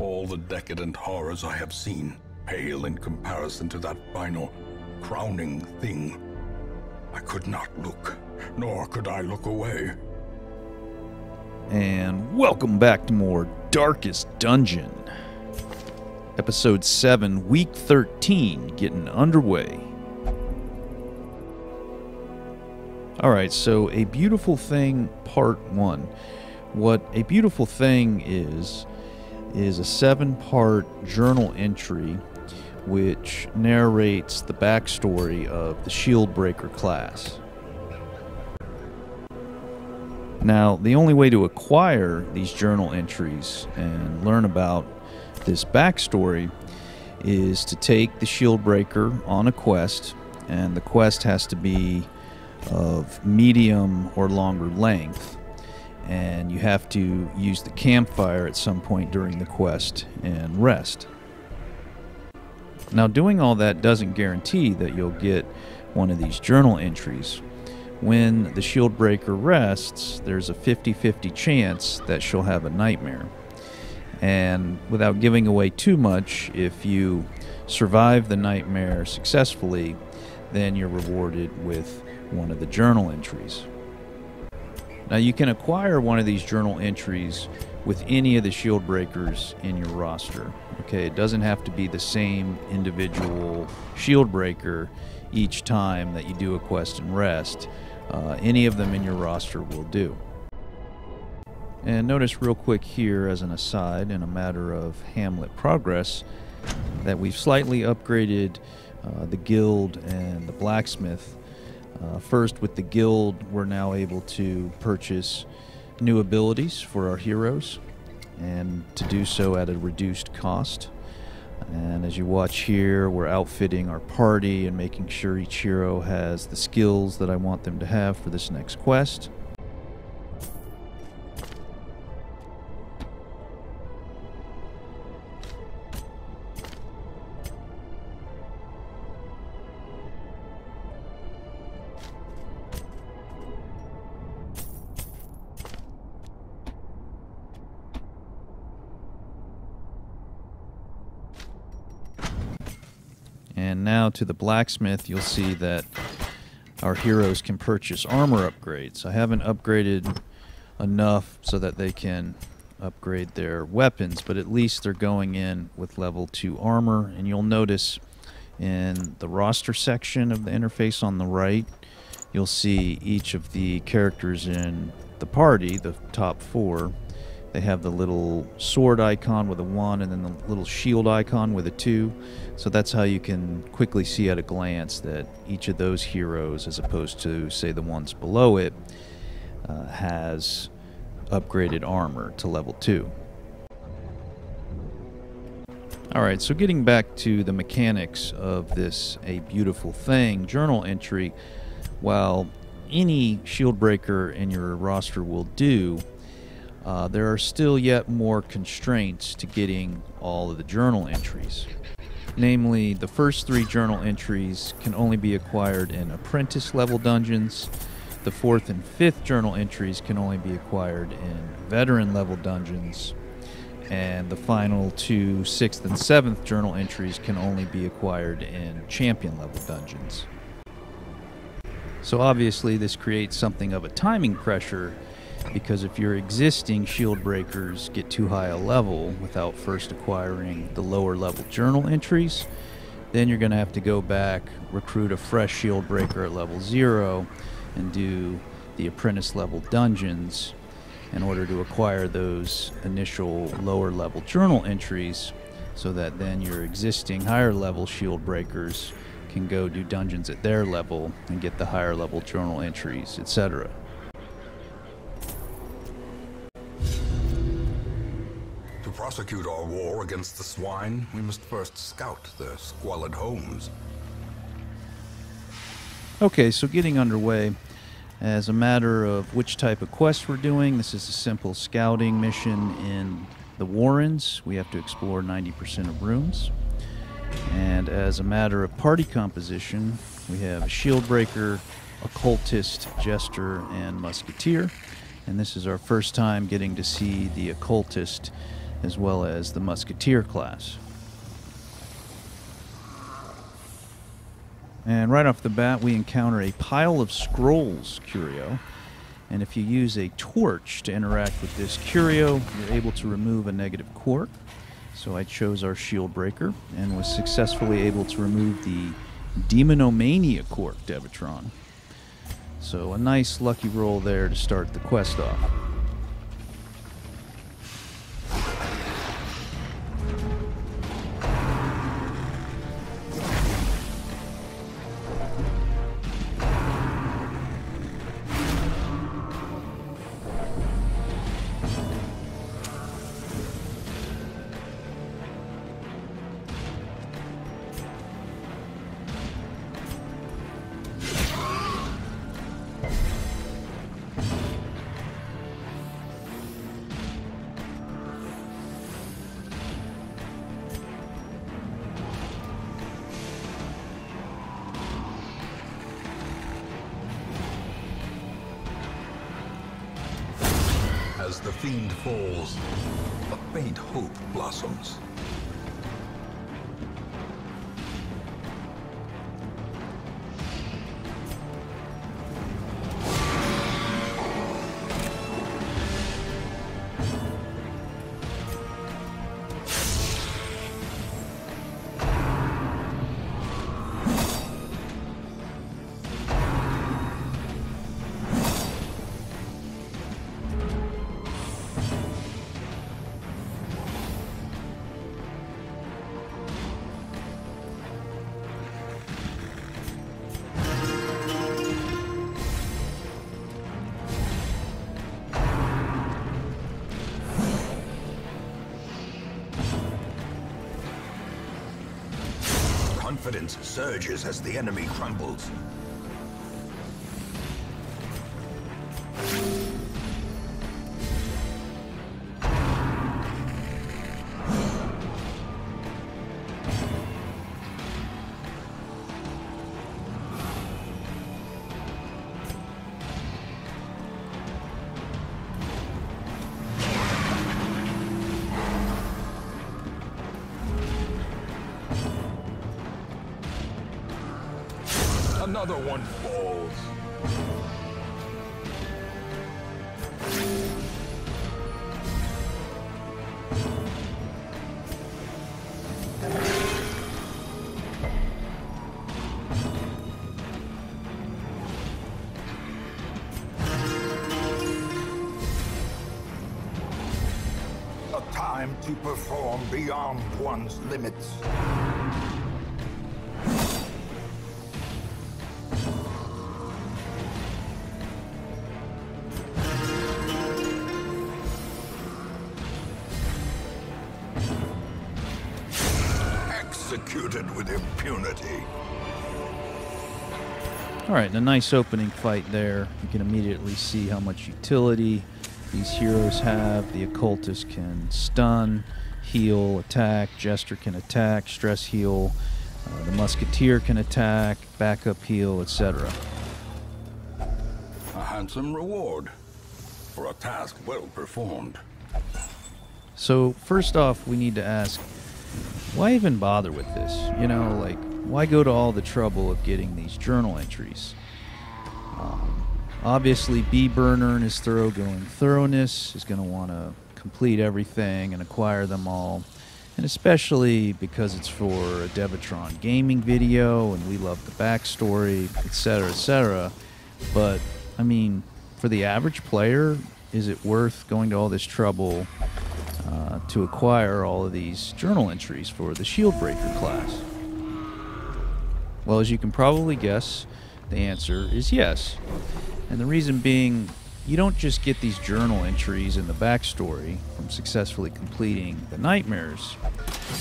all the decadent horrors I have seen pale in comparison to that final, crowning thing. I could not look, nor could I look away. And welcome back to more Darkest Dungeon. Episode 7, Week 13, getting underway. Alright, so A Beautiful Thing Part 1. What A Beautiful Thing is a 7-part journal entry which narrates the backstory of the Shieldbreaker class. Now, the only way to acquire these journal entries and learn about this backstory is to take the Shieldbreaker on a quest, and the quest has to be of medium or longer length, and you have to use the campfire at some point during the quest and rest. Now, doing all that doesn't guarantee that you'll get one of these journal entries. When the Shieldbreaker rests, there's a 50-50 chance that she'll have a nightmare. And without giving away too much, if you survive the nightmare successfully, then you're rewarded with one of the journal entries. Now, you can acquire one of these journal entries with any of the Shieldbreakers in your roster. Okay, it doesn't have to be the same individual Shieldbreaker each time that you do a quest and rest. Any of them in your roster will do. And notice real quick here, as an aside, in a matter of Hamlet progress, that we've slightly upgraded the guild and the blacksmith. First, with the guild, we're now able to purchase new abilities for our heroes, and to do so at a reduced cost. And as you watch here, we're outfitting our party and making sure each hero has the skills that I want them to have for this next quest. And now to the blacksmith, you'll see that our heroes can purchase armor upgrades. I haven't upgraded enough so that they can upgrade their weapons, but at least they're going in with level 2 armor. And you'll notice in the roster section of the interface on the right, you'll see each of the characters in the party, the top 4. They have the little sword icon with a 1 and then the little shield icon with a 2. So that's how you can quickly see at a glance that each of those heroes, as opposed to, say, the ones below it, has upgraded armor to level 2. Alright, so getting back to the mechanics of this A Beautiful Thing journal entry, while any Shieldbreaker in your roster will do, there are still yet more constraints to getting all of the journal entries. Namely, the first 3 journal entries can only be acquired in apprentice level dungeons. The 4th and 5th journal entries can only be acquired in veteran level dungeons. And the final 2 6th and 7th journal entries can only be acquired in champion level dungeons. So obviously this creates something of a timing pressure, because if your existing Shieldbreakers get too high a level without first acquiring the lower level journal entries, then you're going to have to go back, recruit a fresh Shieldbreaker at level 0, and do the apprentice level dungeons in order to acquire those initial lower level journal entries, so that then your existing higher level Shieldbreakers can go do dungeons at their level and get the higher level journal entries, etc. To prosecute our war against the swine, we must first scout their squalid homes. Okay, so getting underway, as a matter of which type of quest we're doing, this is a simple scouting mission in the Warrens. We have to explore 90% of rooms. And as a matter of party composition, we have a Shieldbreaker, Occultist, Jester, and Musketeer. And this is our first time getting to see the Occultist as well as the Musketeer class. And right off the bat, we encounter a pile of scrolls curio. And if you use a torch to interact with this curio, you're able to remove a negative quirk. So I chose our Shieldbreaker and was successfully able to remove the Demonomania quirk Devatron. So a nice lucky roll there to start the quest off. As the fiend falls, a faint hope blossoms. Confidence surges as the enemy crumbles. Another one falls. A time to perform beyond one's limits. Executed with impunity. Alright, a nice opening fight there. You can immediately see how much utility these heroes have. The Occultist can stun, heal, attack. Jester can attack, stress heal. The Musketeer can attack, backup heal, etc. A handsome reward for a task well performed. So first off, we need to ask, why even bother with this? You know, like, why go to all the trouble of getting these journal entries? Obviously, B. Burner in his thoroughgoing thoroughness is going to want to complete everything and acquire them all. And especially because it's for a Devatron gaming video and we love the backstory, etc., etc. But, I mean, for the average player, is it worth going to all this trouble to acquire all of these journal entries for the Shieldbreaker class? Well, as you can probably guess, the answer is yes. And the reason being, you don't just get these journal entries in the backstory from successfully completing the nightmares,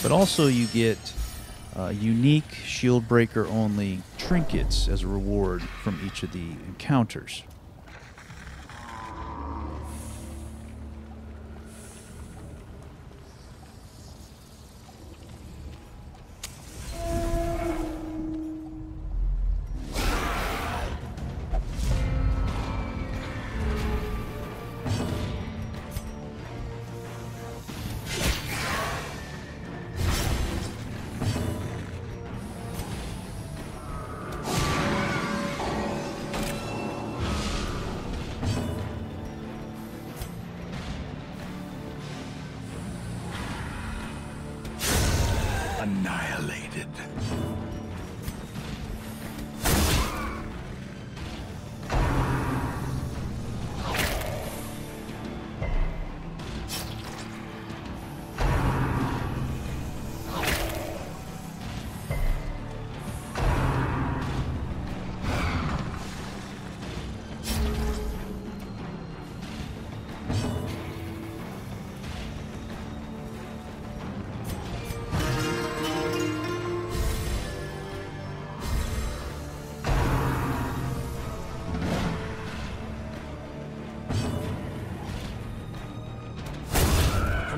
but also you get unique Shieldbreaker only trinkets as a reward from each of the encounters. annihilated.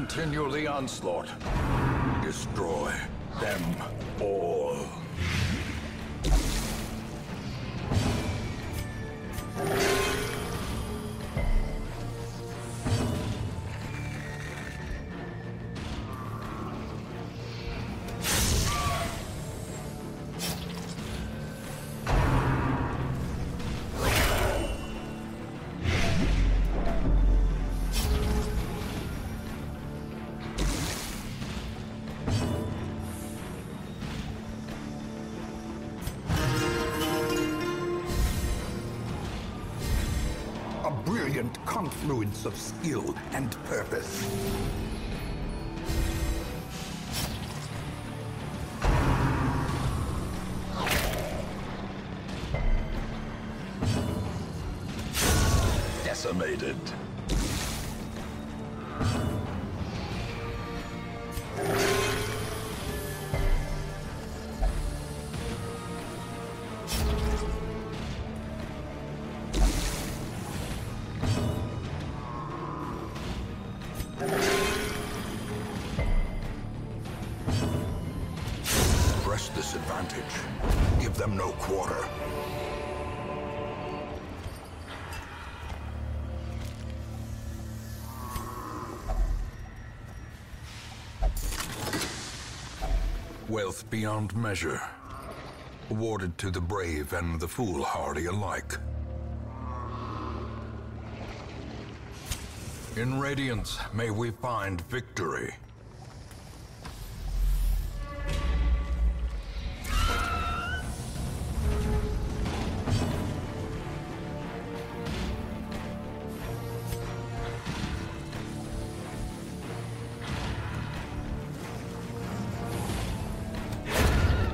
Continue the onslaught. Destroy them all. A brilliant confluence of skill and purpose. Decimated. Press this advantage. Give them no quarter. Wealth beyond measure, awarded to the brave and the foolhardy alike. In Radiance, may we find victory.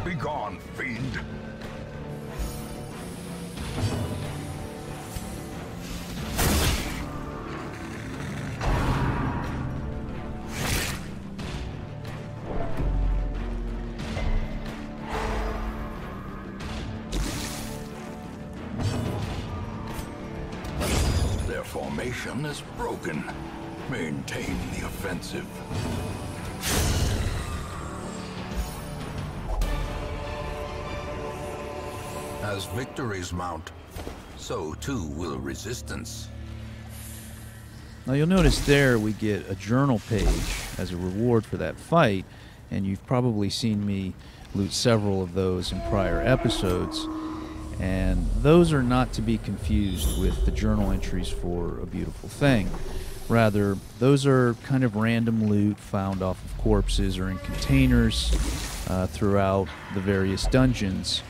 Begone, fiend! Their formation is broken. Maintain the offensive. As victories mount, so too will resistance. Now you'll notice there we get a journal page as a reward for that fight, and you've probably seen me loot several of those in prior episodes, and those are not to be confused with the journal entries for A Beautiful Thing. Rather, those are kind of random loot found off of corpses or in containers throughout the various dungeons,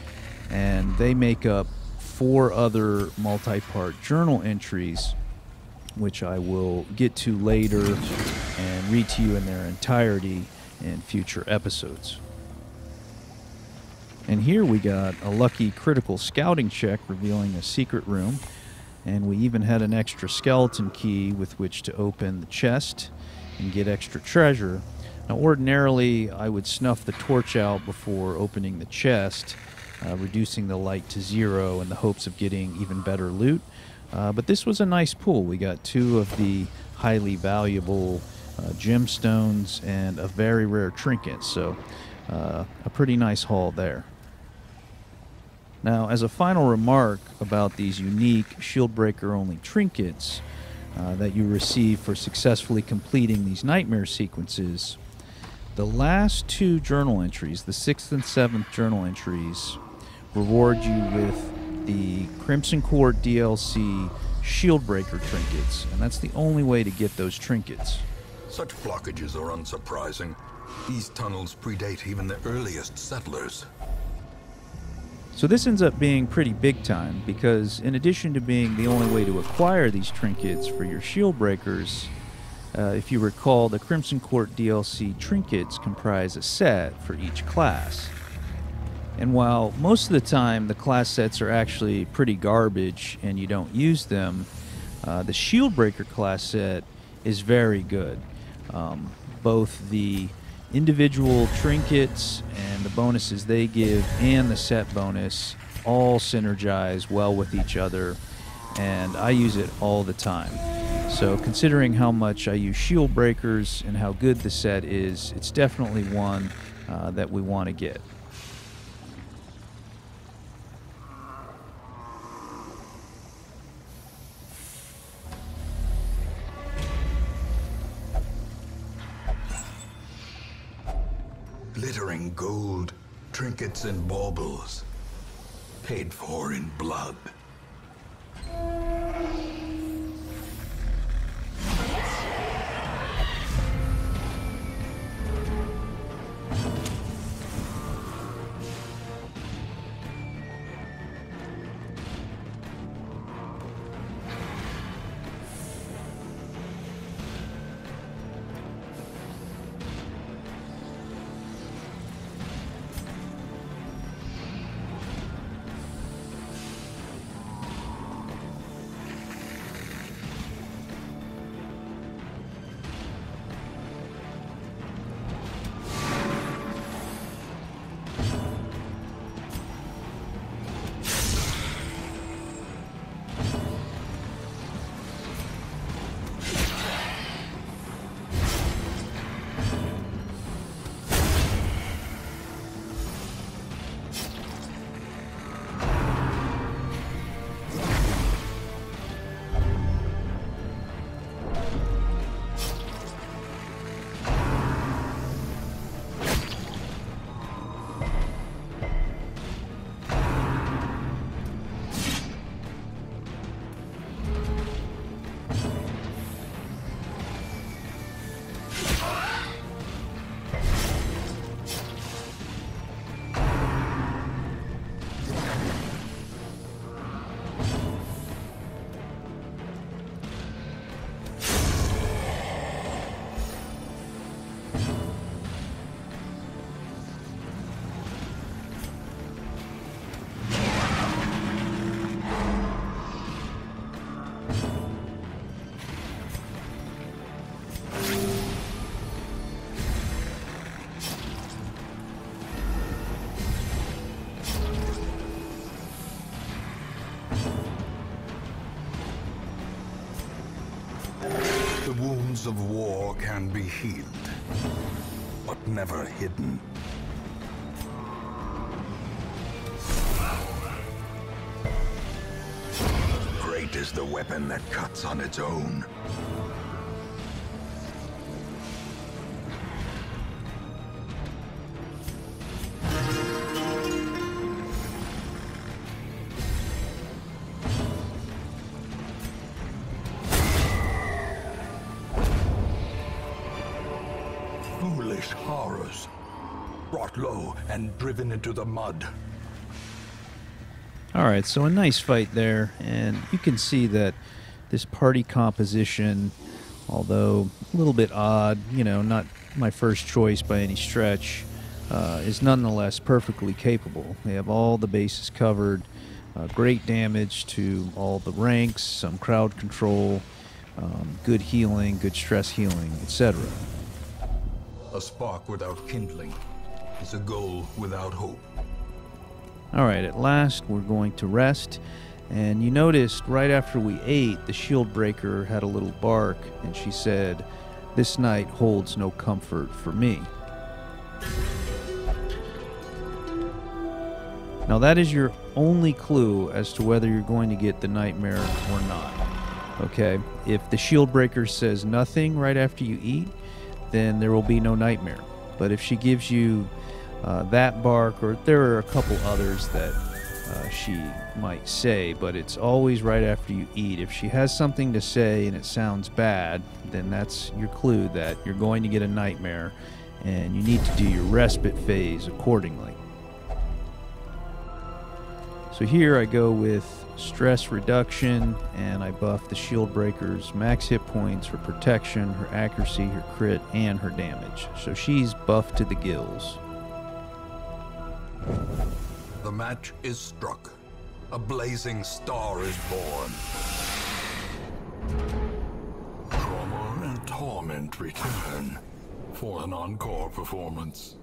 and they make up 4 other multi-part journal entries, which I will get to later and read to you in their entirety in future episodes. And here we got a lucky critical scouting check revealing a secret room, and we even had an extra skeleton key with which to open the chest and get extra treasure. Now ordinarily I would snuff the torch out before opening the chest, reducing the light to 0 in the hopes of getting even better loot. But this was a nice pull. We got 2 of the highly valuable gemstones and a very rare trinket, so a pretty nice haul there. Now, as a final remark about these unique Shieldbreaker only trinkets that you receive for successfully completing these nightmare sequences, the last 2 journal entries, the 6th and 7th journal entries, reward you with the Crimson Court DLC Shieldbreaker trinkets, and that's the only way to get those trinkets. Such blockages are unsurprising. These tunnels predate even the earliest settlers. So this ends up being pretty big time, because in addition to being the only way to acquire these trinkets for your Shieldbreakers, if you recall, the Crimson Court DLC trinkets comprise a set for each class. And while most of the time the class sets are actually pretty garbage and you don't use them, the Shieldbreaker class set is very good. Both the individual trinkets and the bonuses they give and the set bonus all synergize well with each other, and I use it all the time. So considering how much I use Shieldbreakers and how good the set is, it's definitely one that we want to get. Glittering gold, trinkets and baubles, paid for in blood. The wounds of war can be healed, but never hidden. Great is the weapon that cuts on its own. Foolish horrors, brought low and driven into the mud. Alright, so a nice fight there, and you can see that this party composition, although a little bit odd, you know, not my first choice by any stretch, is nonetheless perfectly capable. They have all the bases covered, great damage to all the ranks, some crowd control, good healing, good stress healing, etc. A spark without kindling is a goal without hope. Alright, at last we're going to rest, and you noticed right after we ate, the Shieldbreaker had a little bark, and she said, "This night holds no comfort for me." Now that is your only clue as to whether you're going to get the nightmare or not. Okay, if the Shieldbreaker says nothing right after you eat, then there will be no nightmare. But if she gives you that bark, or there are a couple others that she might say, but it's always right after you eat. If she has something to say and it sounds bad, then that's your clue that you're going to get a nightmare, and you need to do your respite phase accordingly. So here I go with stress reduction, and I buff the Shieldbreaker's max hit points, her protection, her accuracy, her crit, and her damage. So she's buffed to the gills. The match is struck. A blazing star is born. Trauma and torment return for an encore performance.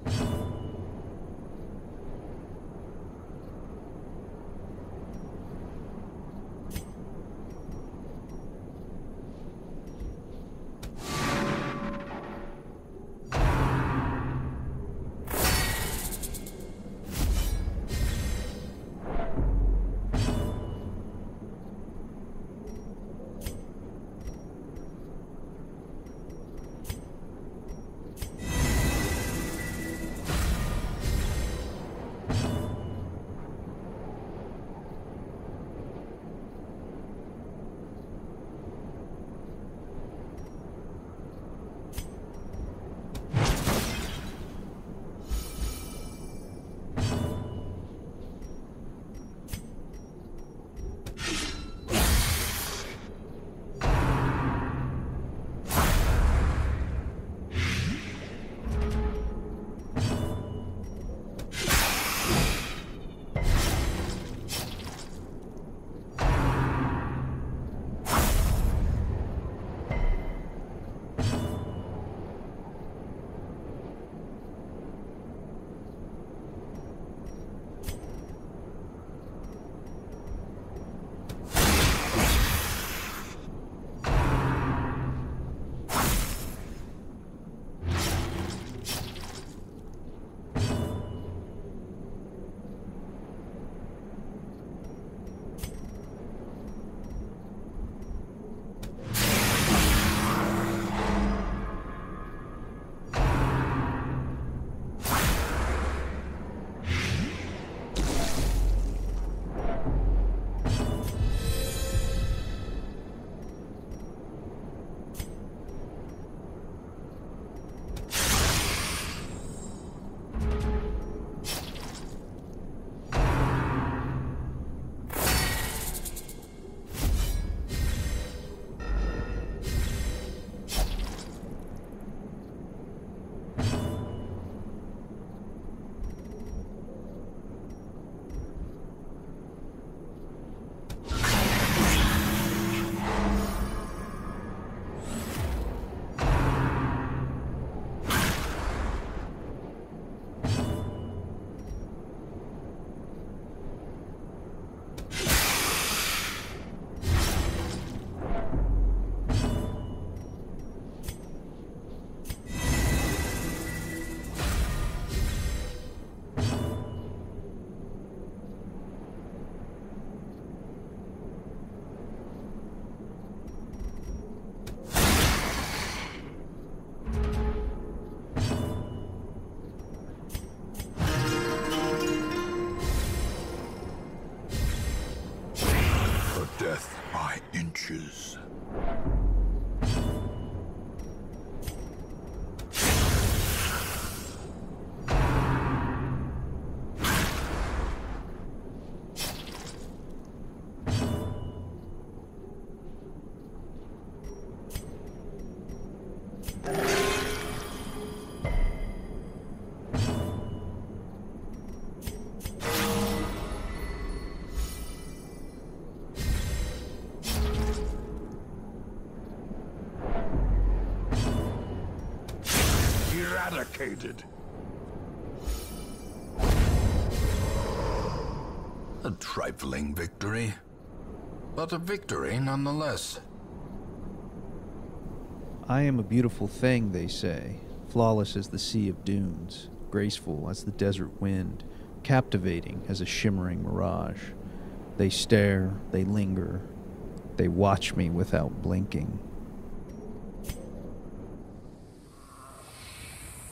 Death by inches. Eradicated. A trifling victory, but a victory nonetheless. I am a beautiful thing, they say, flawless as the sea of dunes, graceful as the desert wind, captivating as a shimmering mirage. They stare, they linger, they watch me without blinking.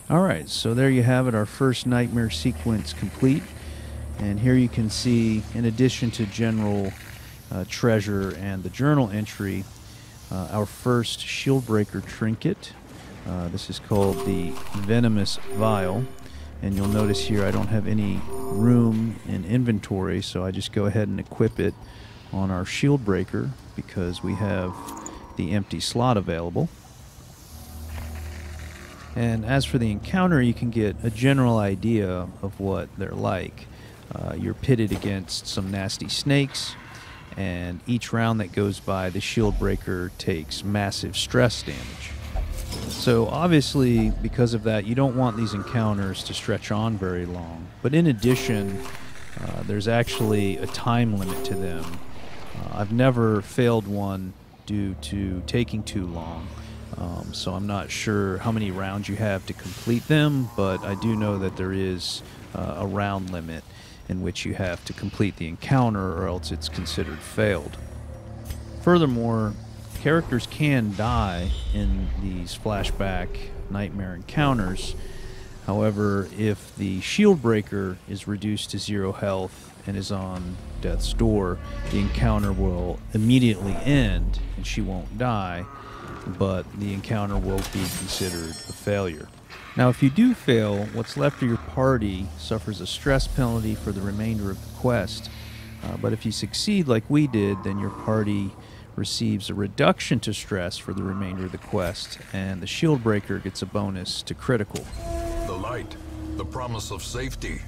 Alright, so there you have it, our first nightmare sequence complete. And here you can see, in addition to general treasure and the journal entry, our first Shieldbreaker trinket, This is called the Venomous Vial. And you'll notice here I don't have any room in inventory, so I just go ahead and equip it on our Shieldbreaker because we have the empty slot available. And as for the encounter, you can get a general idea of what they're like. You're pitted against some nasty snakes, and each round that goes by, the Shieldbreaker takes massive stress damage. So obviously, because of that, you don't want these encounters to stretch on very long. But in addition, there's actually a time limit to them. I've never failed one due to taking too long. So I'm not sure how many rounds you have to complete them, but I do know that there is a round limit in which you have to complete the encounter or else it's considered failed. Furthermore, characters can die in these flashback nightmare encounters. However, if the Shieldbreaker is reduced to 0 health and is on death's door, the encounter will immediately end and she won't die, but the encounter will be considered a failure. Now, if you do fail, what's left of your party suffers a stress penalty for the remainder of the quest. But if you succeed like we did, then your party receives a reduction to stress for the remainder of the quest, and the Shieldbreaker gets a bonus to critical. The light, the promise of safety.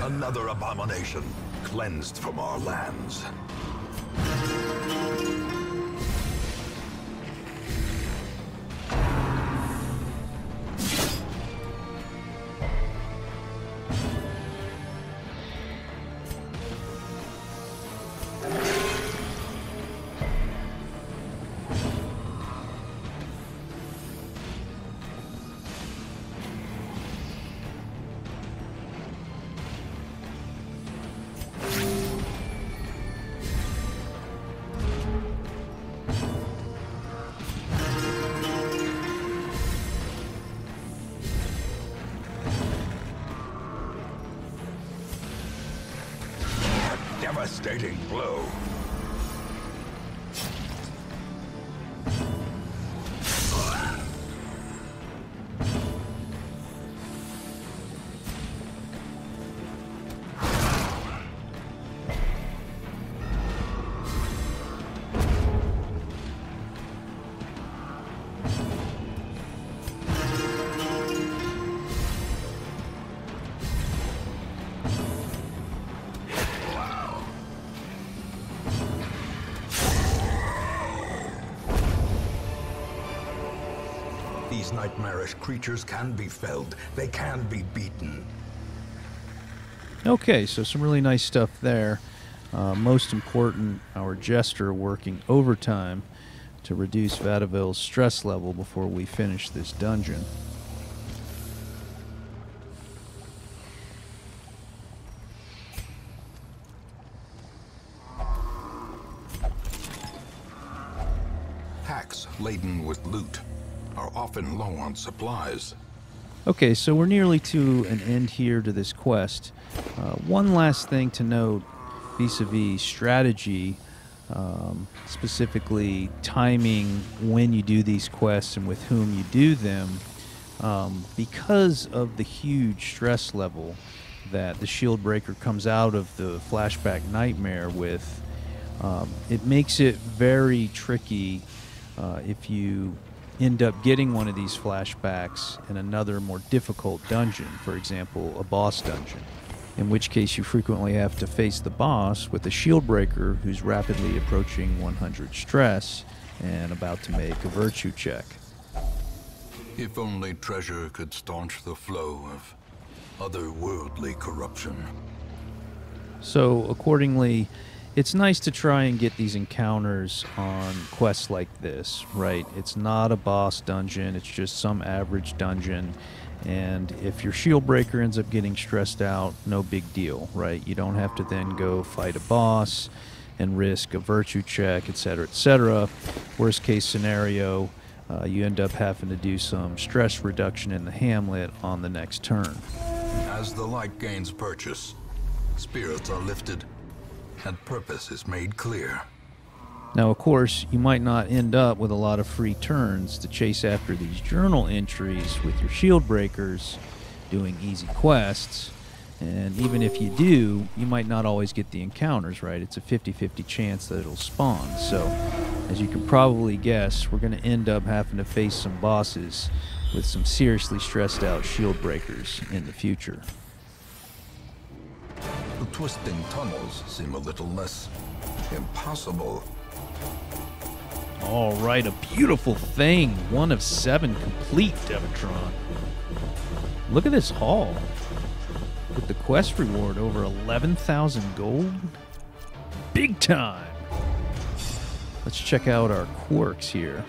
Another abomination cleansed from our lands. Devastating blow. These nightmarish creatures can be felled. They can be beaten. Okay, so some really nice stuff there. Most important, our Jester working overtime to reduce Vadiville's stress level before we finish this dungeon. Packs laden with loot are often low on supplies. Okay, so we're nearly to an end here to this quest. One last thing to note vis-a-vis strategy, specifically timing when you do these quests and with whom you do them. Because of the huge stress level that the Shieldbreaker comes out of the flashback nightmare with, it makes it very tricky if you end up getting one of these flashbacks in another more difficult dungeon, for example, a boss dungeon, in which case you frequently have to face the boss with a Shieldbreaker who's rapidly approaching 100 stress and about to make a virtue check. If only treasure could staunch the flow of otherworldly corruption. So accordingly, it's nice to try and get these encounters on quests like this, right? It's not a boss dungeon, it's just some average dungeon. And if your Shieldbreaker ends up getting stressed out, no big deal, right? You don't have to then go fight a boss and risk a virtue check, etc., etc. Worst case scenario, you end up having to do some stress reduction in the hamlet on the next turn. As the light gains purchase, spirits are lifted and purpose is made clear. Now, of course, you might not end up with a lot of free turns to chase after these journal entries with your Shieldbreakers doing easy quests. And even if you do, you might not always get the encounters, right? It's a 50-50 chance that it'll spawn. So, as you can probably guess, we're going to end up having to face some bosses with some seriously stressed out Shieldbreakers in the future. The twisting tunnels seem a little less impossible. All right, a beautiful thing. 1 of 7 complete, Devatron. Look at this haul. With the quest reward over 11,000 gold. Big time. Let's check out our quirks here.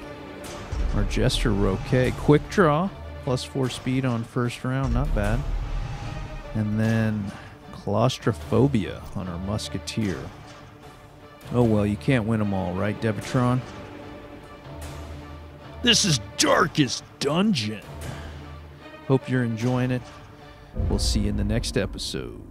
Our Jester Roquet. Quick draw. +4 speed on first round. Not bad. And then Claustrophobia on our Musketeer. Oh well, you can't win them all, right, Devatron? This is Darkest Dungeon. Hope you're enjoying it. We'll see you in the next episode.